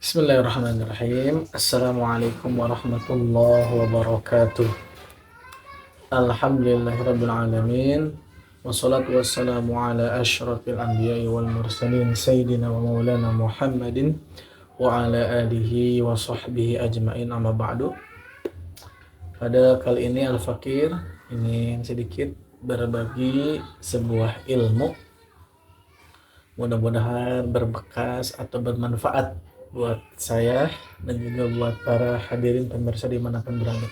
Bismillahirrahmanirrahim. Assalamualaikum warahmatullahi wabarakatuh. Alhamdulillahirabbil alamin. Wassalatu wassalamu ala asyrafil anbiya'i wal mursalin sayyidina wa maulana Muhammadin wa ala alihi wa sahbihi ajmain, amma ba'du. Pada kali ini Al-Fakir ingin sedikit berbagi sebuah ilmu, mudah-mudahan berbekas atau bermanfaat buat saya dan juga buat para hadirin pemirsa dimanapun berada.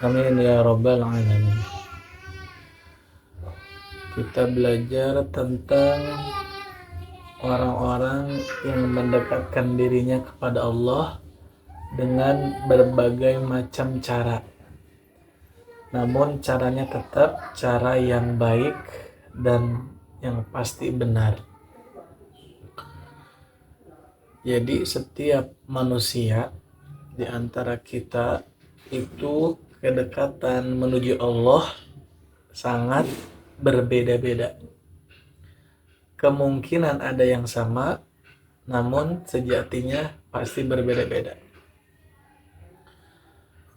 Amin ya rabbal alamin. Kita belajar tentang orang-orang yang mendekatkan dirinya kepada Allah dengan berbagai macam cara, namun caranya tetap cara yang baik dan yang pasti benar. Jadi setiap manusia di antara kita itu kedekatan menuju Allah sangat berbeda-beda. Kemungkinan ada yang sama, namun sejatinya pasti berbeda-beda.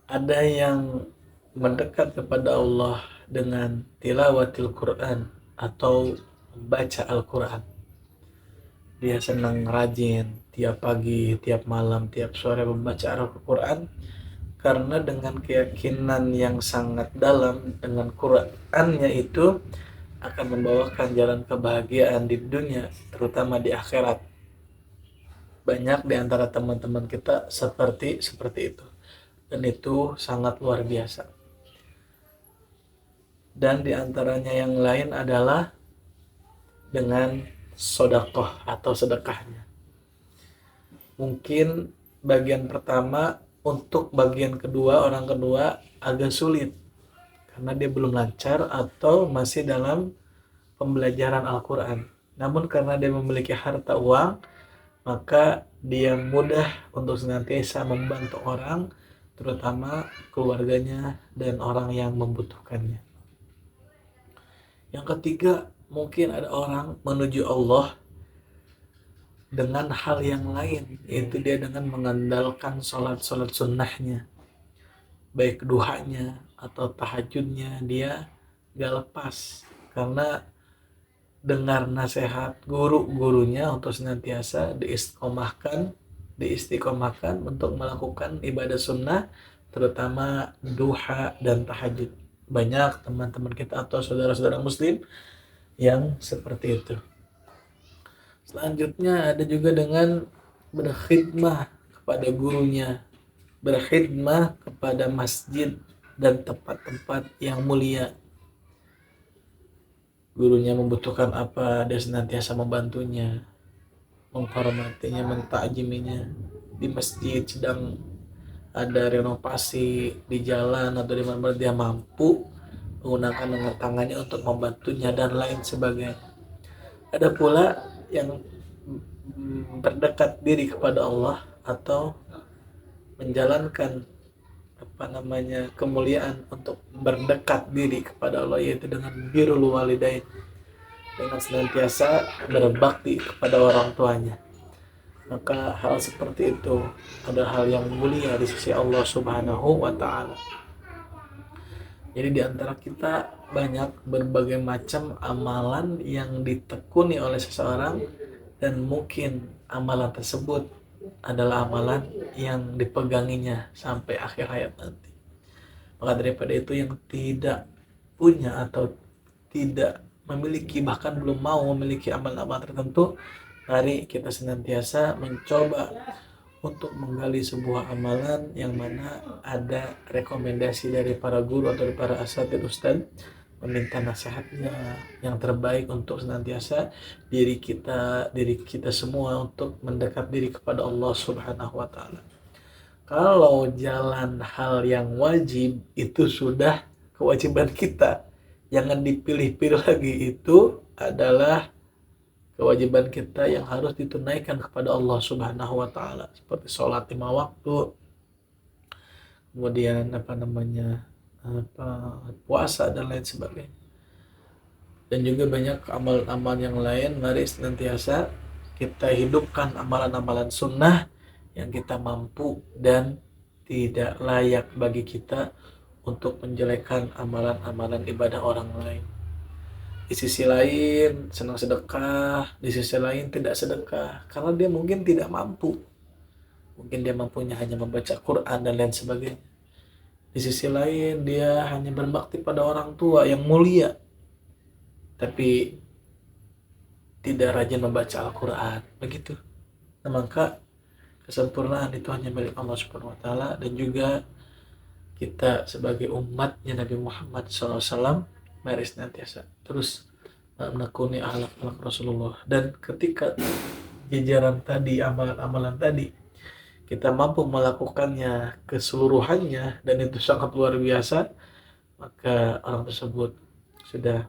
Ada yang mendekat kepada Allah dengan tilawatil Quran atau baca Al-Quran. Dia senang rajin tiap pagi, tiap malam, tiap sore membaca Al-Quran karena dengan keyakinan yang sangat dalam dengan Qurannya itu akan membawakan jalan kebahagiaan di dunia, terutama di akhirat. Banyak di antara teman-teman kita seperti itu, dan itu sangat luar biasa. Dan di antaranya yang lain adalah dengan sedekah atau sedekahnya. Mungkin bagian pertama, untuk bagian kedua, orang kedua agak sulit karena dia belum lancar atau masih dalam pembelajaran Al-Quran. Namun karena dia memiliki harta uang, maka dia mudah untuk senantiasa membantu orang, terutama keluarganya dan orang yang membutuhkannya. Yang ketiga, mungkin ada orang menuju Allah dengan hal yang lain, yaitu dia dengan mengandalkan sholat sunnahnya, baik duhanya atau tahajudnya, dia gak lepas karena dengar nasihat guru-gurunya untuk senantiasa diistiqomahkan untuk melakukan ibadah sunnah, terutama duha dan tahajud. Banyak teman-teman kita atau saudara-saudara muslim yang seperti itu. Selanjutnya ada juga dengan berkhidmah kepada gurunya, berkhidmah kepada masjid dan tempat-tempat yang mulia. Gurunya membutuhkan apa, dia senantiasa membantunya, menghormatinya, mentakjiminya. Di masjid sedang ada renovasi di jalan atau di mana dia mampu menggunakan dengan tangannya untuk membantunya dan lain sebagainya. Ada pula yang berdekat diri kepada Allah atau menjalankan kemuliaan untuk berdekat diri kepada Allah, yaitu dengan birrul walidain, dengan senantiasa berbakti kepada orang tuanya. Maka hal seperti itu adalah hal yang mulia di sisi Allah Subhanahu wa ta'ala. Jadi di antara kita banyak berbagai macam amalan yang ditekuni oleh seseorang, dan mungkin amalan tersebut adalah amalan yang dipeganginya sampai akhir hayat nanti. Maka daripada itu, yang tidak punya atau tidak memiliki, bahkan belum mau memiliki amal-amal tertentu, mari kita senantiasa mencoba untuk menggali sebuah amalan yang mana ada rekomendasi dari para guru atau dari para asatidz ustadz, meminta nasihatnya yang terbaik untuk senantiasa diri kita semua untuk mendekat diri kepada Allah Subhanahu wa ta'ala. Kalau jalan hal yang wajib itu sudah kewajiban kita, jangan dipilih-pilih lagi, itu adalah kewajiban kita yang harus ditunaikan kepada Allah Subhanahu wa ta'ala, seperti sholat 5 waktu, kemudian puasa dan lain sebagainya. Dan juga banyak amalan-amalan yang lain. Mari senantiasa kita hidupkan amalan-amalan sunnah yang kita mampu dan tidak layak bagi kita untuk menjelekkan amalan-amalan ibadah orang lain. Di sisi lain senang sedekah, di sisi lain tidak sedekah karena dia mungkin tidak mampu. Mungkin dia mampunya hanya membaca Quran dan lain sebagainya. Di sisi lain dia hanya berbakti pada orang tua yang mulia, tapi tidak rajin membaca Al-Quran. Begitu. Nah, maka kesempurnaan itu hanya milik Allah Subhanahu wa taala, dan juga kita sebagai umatnya Nabi Muhammad SAW mari senantiasa terus menekuni akhlak Rasulullah. Dan ketika jajaran tadi, amalan-amalan tadi kita mampu melakukannya keseluruhannya dan itu sangat luar biasa, maka orang tersebut sudah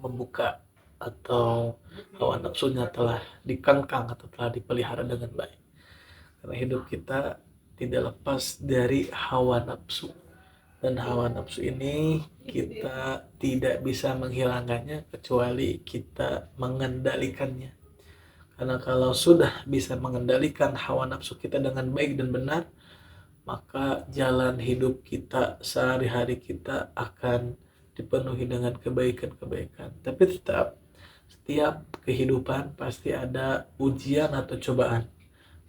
membuka atau hawa nafsunya telah dikangkang atau telah dipelihara dengan baik. Karena hidup kita tidak lepas dari hawa nafsu, dan hawa nafsu ini kita tidak bisa menghilangkannya kecuali kita mengendalikannya. Karena kalau sudah bisa mengendalikan hawa nafsu kita dengan baik dan benar, maka jalan hidup kita sehari-hari kita akan dipenuhi dengan kebaikan-kebaikan. Tapi tetap setiap kehidupan pasti ada ujian atau cobaan.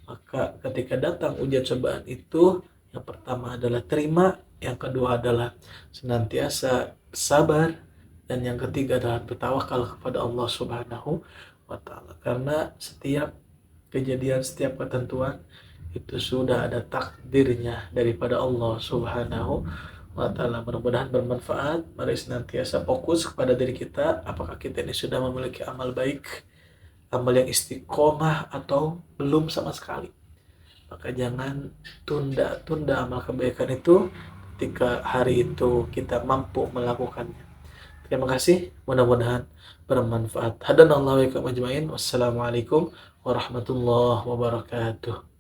Maka ketika datang ujian cobaan itu, yang pertama adalah terima, yang kedua adalah senantiasa sabar, dan yang ketiga adalah bertawakal kepada Allah Subhanahu wa taala. Karena setiap kejadian, setiap ketentuan itu sudah ada takdirnya daripada Allah Subhanahu wa taala. Mudah-mudahan bermanfaat. Mari senantiasa fokus kepada diri kita, apakah kita ini sudah memiliki amal baik, amal yang istiqomah atau belum sama sekali. Maka jangan tunda-tunda amal kebaikan itu ketika hari itu kita mampu melakukannya. Terima kasih, mudah-mudahan bermanfaat. Hadanallahu wa iyyakum ajmain. Wassalamualaikum warahmatullahi wabarakatuh.